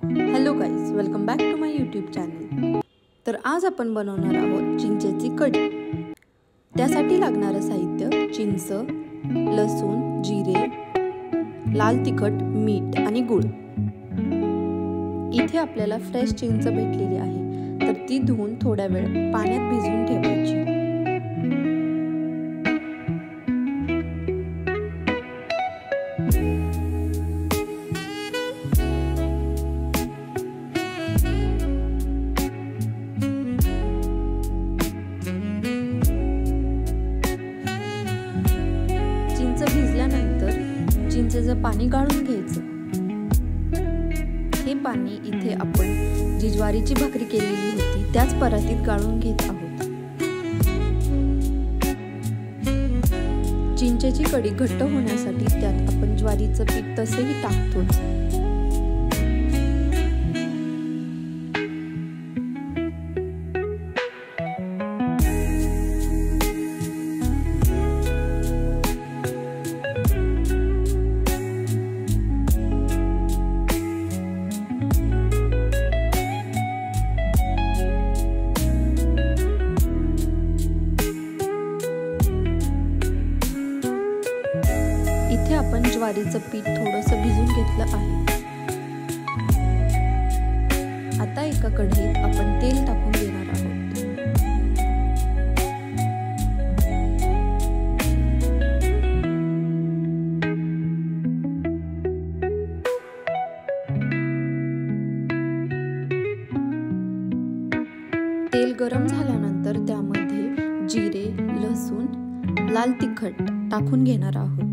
Hello guys, welcome back to my YouTube channel. तर आज आपण बनवणार आहोत चिंचेची कढी। त्यासाठी लागणारं साहित्य चिंच, लसूण, जिरे, लाल तिखट, मीठ आणि गूळ। इथे आपल्याला फ्रेश चिंच भेटलेली आहे, तर ती धुवून थोड्या वेळ पाण्यात भिजवून ठेवायची। चिंच भिजल्यानंतर चिंचेचं पाणी गाळून घ्यायचं। हे पाणी इथे आपण जी ज्वारीची भाकरी केलेली होती त्याच परातीत गाळून घेत आहोत। चिंचेची कढी घट्ट होण्यासाठी त्यात आपण ज्वारीचं पीठ तसेही टाकतोच। इथे आपण ज्वारीचं पीठ थोडंसं भिजून घेतलं आहे। आता एका कढईत आपण तेल टाकून देणार आहोत। तेल गरम झाल्यानंतर त्यामध्ये जिरे, लसूण, लाल तिखट टाकून घेणार आहोत।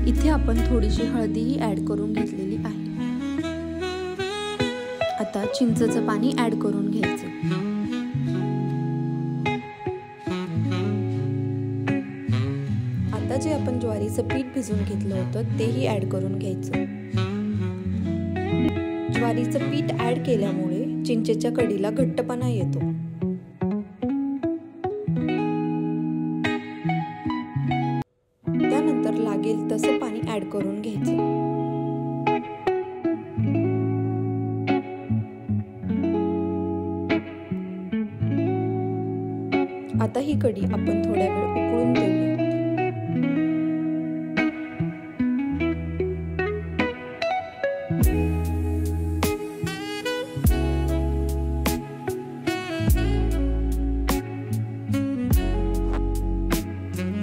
इथे आपण थोडीशी हळदीही ऍड करून घेतलेली आहे। आता चिंचेचं पाणी ऍड करून घ्यायचं। आता जे आपण ज्वारीचं पीठ भिजवून घेतलं होतं तेही ऍड करून घ्यायचं। ज्वारीचं पीठ ऍड केल्यामुळे चिंचेच्या कढीला घट्टपणा येतो। त्यानंतर लागेल तसं पाणी ऍड करून घ्यायचं। आता ही कढी आपण थोड्या वेळ उकळून देऊया।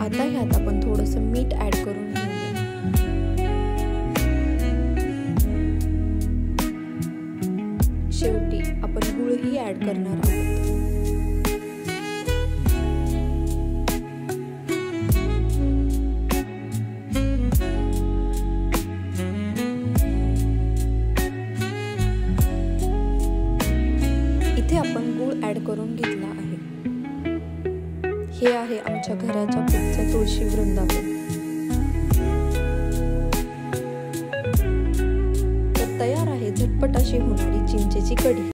आता ह्यात आपण थोडंसं मीठ ऍड करून घेऊया। शेवटी आपण गूळही ऍड करणार आहोत। इथे आपण गूळ ऍड करून घेतला आहे। हे आहे आमच्या घराच्या पुढचं तुळशी वृंदावन। तर तयार आहे झटपट अशी होणारी चिंचेची कढी।